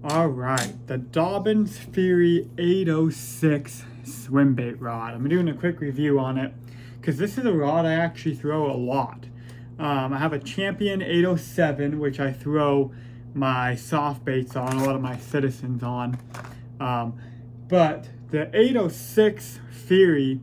Alright, the Dobyns Fury 806 Swimbait rod. I'm doing a quick review on it because this is a rod I actually throw a lot. I have a Champion 807, which I throw my soft baits on, a lot of my citizens on. But the 806 Fury,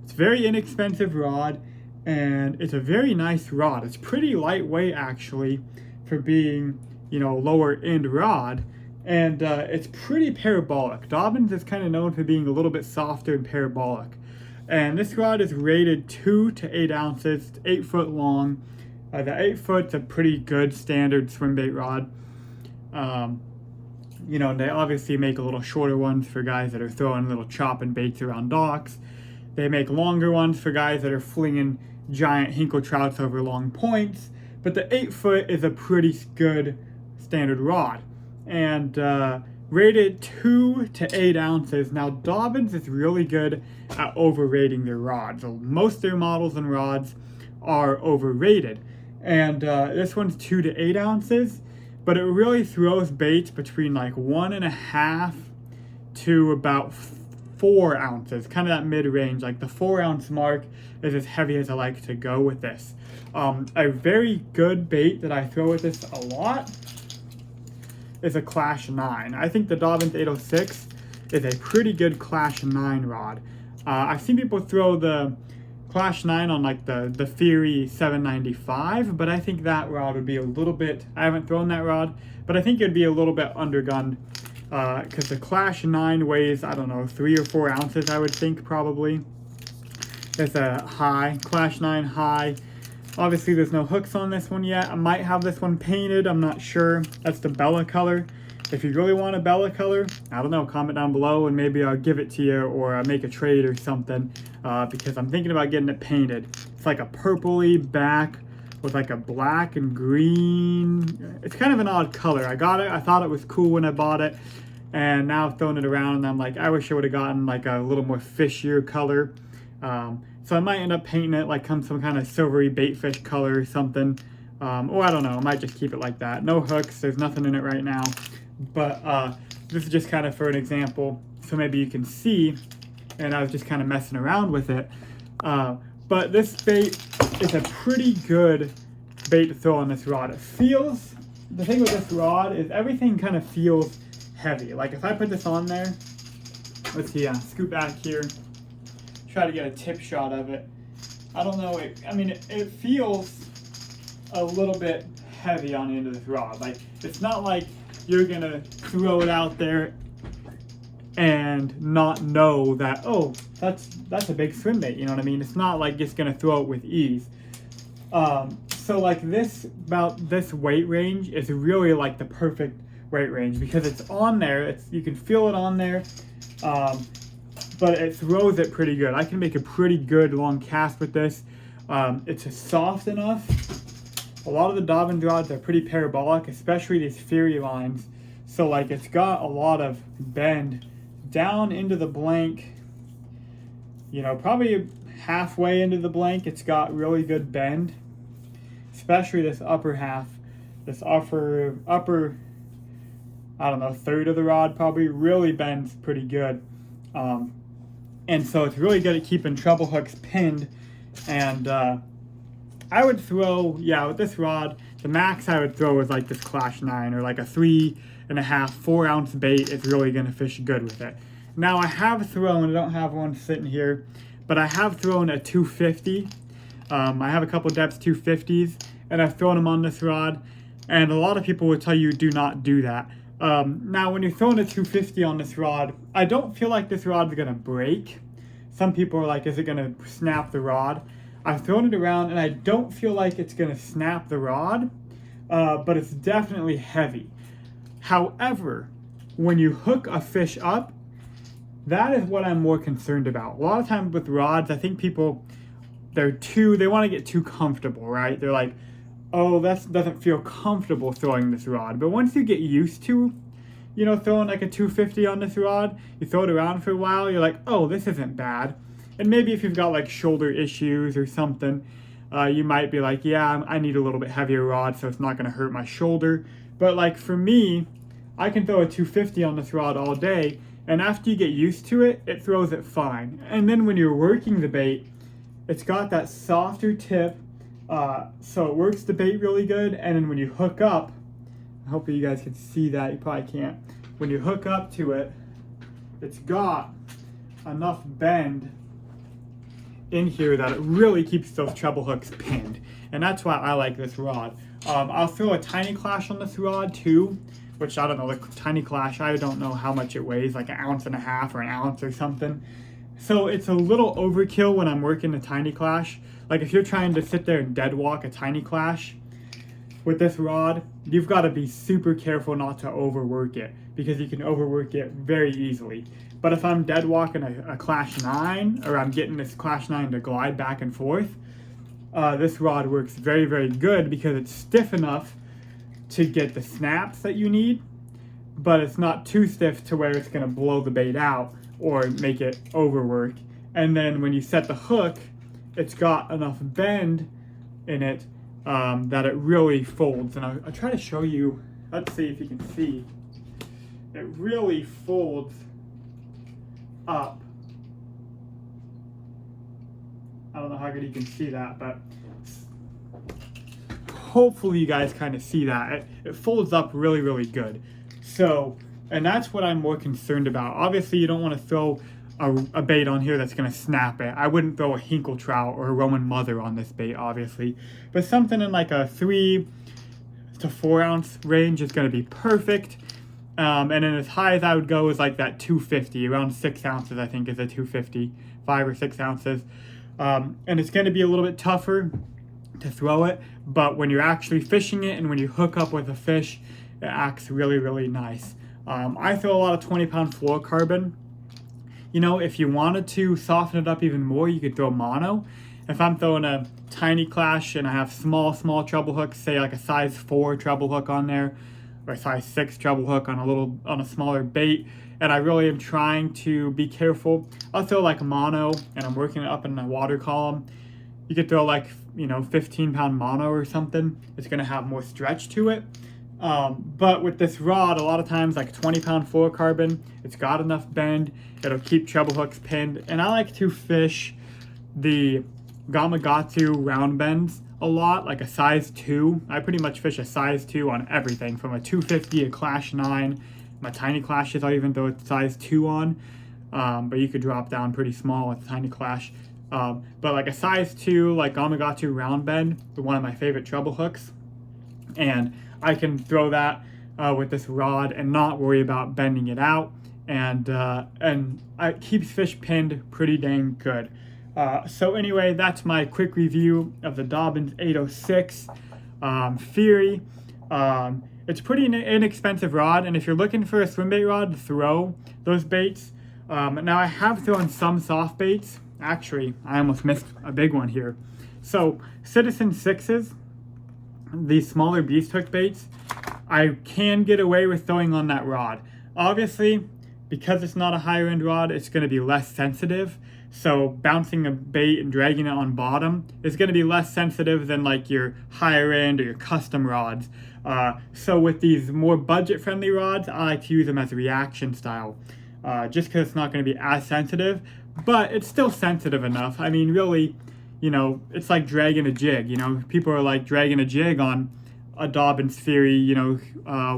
it's a very inexpensive rod and it's a very nice rod. It's pretty lightweight actually for being, lower end rod. And it's pretty parabolic. Dobyns is kind of known for being a little bit softer and parabolic. And this rod is rated 2 to 8 ounces, it's 8 foot long. The 8 foot's a pretty good standard swim bait rod. They obviously make a little shorter ones for guys that are throwing little chopping baits around docks. They make longer ones for guys that are flinging giant hinkle trouts over long points. But the 8 foot is a pretty good standard rod. And rated 2 to 8 ounces. Now, Dobyns is really good at overrating their rods. So most of their models and rods are overrated. And this one's 2 to 8 ounces, but it really throws baits between like 1.5 to about 4 ounces, kind of that mid-range. Like the 4-ounce mark is as heavy as I like to go with this. A very good bait that I throw with this a lot is a Clash 9. I think the Dobyns 806 is a pretty good Clash 9 rod. I've seen people throw the Clash 9 on like the Fury 795, but I think that rod would be a little bit, I haven't thrown that rod, but I think it'd be a little bit undergunned because the Clash 9 weighs, I don't know, 3 or 4 ounces, I would think probably. It's a high, Clash 9 high. Obviously, there's no hooks on this one yet. I might have this one painted. I'm not sure. That's the Bella color. If you really want a Bella color, I don't know, comment down below and maybe I'll give it to you or make a trade or something because I'm thinking about getting it painted. It's like a purpley back with like a black and green. It's kind of an odd color. I got it. I thought it was cool when I bought it. And now I've thrown it around and I'm like, I wish I would have gotten like a little more fishier color. So I might end up painting it like some kind of silvery baitfish color or something. Or I don't know, I might just keep it like that. No hooks, there's nothing in it right now. But this is just kind of for an example, so maybe you can see. And I was just kind of messing around with it. But this bait is a pretty good bait to throw on this rod. It feels, the thing with this rod is everything kind of feels heavy. Like if I put this on there, let's see, scoot back here. Try to get a tip shot of it. I don't know, it feels a little bit heavy on the end of this rod. Like, it's not like you're gonna throw it out there and not know that, oh, that's a big swim bait, you know what I mean? It's not like just gonna throw it with ease. So like about this weight range is really like the perfect weight range because it's on there, you can feel it on there. But it throws it pretty good. I can make a pretty good long cast with this. It's soft enough. A lot of the Dobyns rods are pretty parabolic, especially these Fury lines. So like it's got a lot of bend down into the blank. Probably halfway into the blank, it's got really good bend. Especially this upper half, this upper, I don't know, third of the rod probably really bends pretty good. And so it's really good at keeping treble hooks pinned. And I would throw, with this rod, the max I would throw is like this Clash 9 or like a 3.5, 4 ounce bait is really going to fish good with it. Now I have thrown, I don't have one sitting here, but I have thrown a 250. I have a couple depth 250s and I've thrown them on this rod. And a lot of people will tell you do not do that. Now, when you're throwing a 250 on this rod, I don't feel like this rod's going to break. Some people are like, is it going to snap the rod? I've thrown it around, and I don't feel like it's going to snap the rod, but it's definitely heavy. However, when you hook a fish up, that is what I'm more concerned about. A lot of times with rods, I think people, they want to get too comfortable, right? They're like, oh, that doesn't feel comfortable throwing this rod. But once you get used to, throwing like a 250 on this rod, you throw it around for a while, you're like, oh, this isn't bad. And maybe if you've got like shoulder issues or something, you might be like, yeah, I need a little bit heavier rod so it's not going to hurt my shoulder. But like for me, I can throw a 250 on this rod all day, and after you get used to it, it throws it fine. And then when you're working the bait, it's got that softer tip, so it works the bait really good. And then when you hook up, hopefully you guys can see that, you probably can't. When you hook up to it, it's got enough bend in here that it really keeps those treble hooks pinned. And that's why I like this rod. I'll throw a tiny clash on this rod too, which I don't know, like tiny clash, I don't know how much it weighs, like 1.5 ounces or an ounce or something. So it's a little overkill when I'm working a tiny clash. Like if you're trying to sit there and dead walk a tiny clash with this rod, you've got to be super careful not to overwork it, because you can overwork it very easily. But if I'm dead walking a clash 9, or I'm getting this clash 9 to glide back and forth, this rod works very, very good because it's stiff enough to get the snaps that you need, but it's not too stiff to where it's going to blow the bait out or make it overwork. And then when you set the hook, it's got enough bend in it that it really folds. And I'll try to show you, let's see if you can see. It really folds up. I don't know how good you can see that, but hopefully you guys kind of see that. It folds up really, really good. So, and that's what I'm more concerned about. Obviously, you don't want to throw a bait on here that's going to snap it. I wouldn't throw a hinkle trout or a Roman mother on this bait, obviously. But something in like a 3 to 4 ounce range is going to be perfect. And then as high as I would go is like that 250, around 6 ounces, I think is a 250, 5 or 6 ounces. And it's going to be a little bit tougher to throw it, but when you're actually fishing it and when you hook up with a fish, it acts really, really nice. I throw a lot of 20-pound fluorocarbon. You know, if you wanted to soften it up even more, you could throw mono. If I'm throwing a tiny clash and I have small treble hooks, say like a size 4 treble hook on there, or a size 6 treble hook on a smaller bait, and I really am trying to be careful, I'll throw like mono, and I'm working it up in the water column. You could throw like, 15-pound mono or something. It's going to have more stretch to it. But with this rod, a lot of times like 20-pound fluorocarbon, it's got enough bend, it'll keep treble hooks pinned. And I like to fish the Gamakatsu round bends a lot, like a size 2. I pretty much fish a size 2 on everything, from a 250, a clash 9, my tiny clashes I'll even throw a size 2 on. But you could drop down pretty small with a tiny clash. But like a size 2, like Gamakatsu round bend, one of my favorite treble hooks. And I can throw that with this rod and not worry about bending it out. And it keeps fish pinned pretty dang good. So anyway, that's my quick review of the Dobyns 806 Fury. It's pretty inexpensive rod, and if you're looking for a swim bait rod to throw those baits, now I have thrown some soft baits. Actually, I almost missed a big one here. So Citizen 6s, these smaller beast hook baits, I can get away with throwing on that rod. Obviously, because it's not a higher end rod, it's going to be less sensitive. So bouncing a bait and dragging it on bottom is going to be less sensitive than like your higher end or your custom rods. So with these more budget friendly rods, I like to use them as a reaction style, just because it's not going to be as sensitive, but it's still sensitive enough. I mean, really, it's like dragging a jig. People are like dragging a jig on a Dobyns Fury,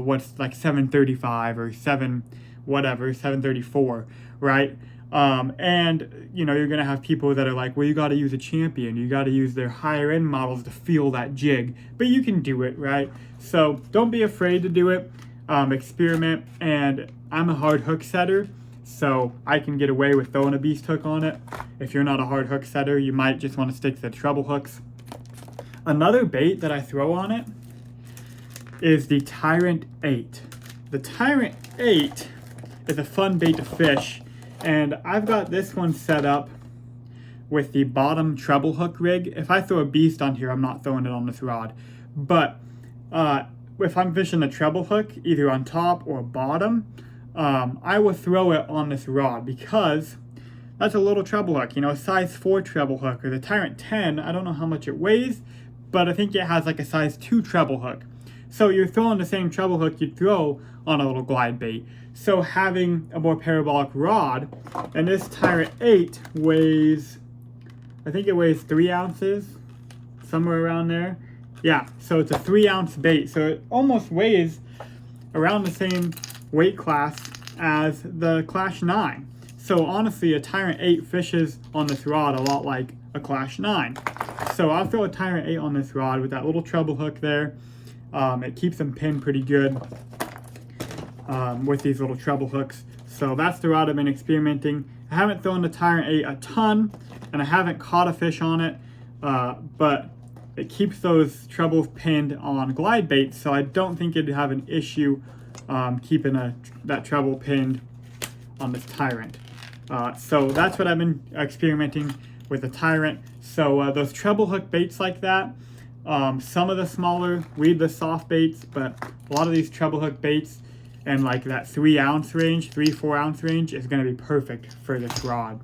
what's like 735 or 734, right? And you're gonna have people that are like, well, you got to use a champion, you got to use their higher end models to feel that jig, but you can do it, right? So don't be afraid to do it. Experiment. And I'm a hard hook setter, so I can get away with throwing a beast hook on it. If you're not a hard hook setter, you might just want to stick to the treble hooks. Another bait that I throw on it is the Tyrant 8. The Tyrant 8 is a fun bait to fish, and I've got this one set up with the bottom treble hook rig. If I throw a beast on here, I'm not throwing it on this rod. But if I'm fishing the treble hook, either on top or bottom, I will throw it on this rod because that's a little treble hook, a size 4 treble hook, or the Tyrant 10. I don't know how much it weighs, but I think it has like a size 2 treble hook. So you're throwing the same treble hook you'd throw on a little glide bait. So having a more parabolic rod, and this Tyrant 8 weighs, I think it weighs 3 ounces, somewhere around there. Yeah, so it's a 3-ounce bait, so it almost weighs around the same weight class as the Clash 9. So honestly, a Tyrant 8 fishes on this rod a lot like a Clash 9. So I'll throw a Tyrant 8 on this rod with that little treble hook there. It keeps them pinned pretty good with these little treble hooks. So that's the rod I've been experimenting. I haven't thrown the Tyrant 8 a ton, and I haven't caught a fish on it, but it keeps those trebles pinned on glide baits, so I don't think it'd have an issue keeping that treble pinned on this Tyrant. So that's what I've been experimenting with the Tyrant. So those treble hook baits like that, some of the smaller weedless soft baits, but a lot of these treble hook baits and like that 3-ounce range, 3-4 ounce range is going to be perfect for this rod.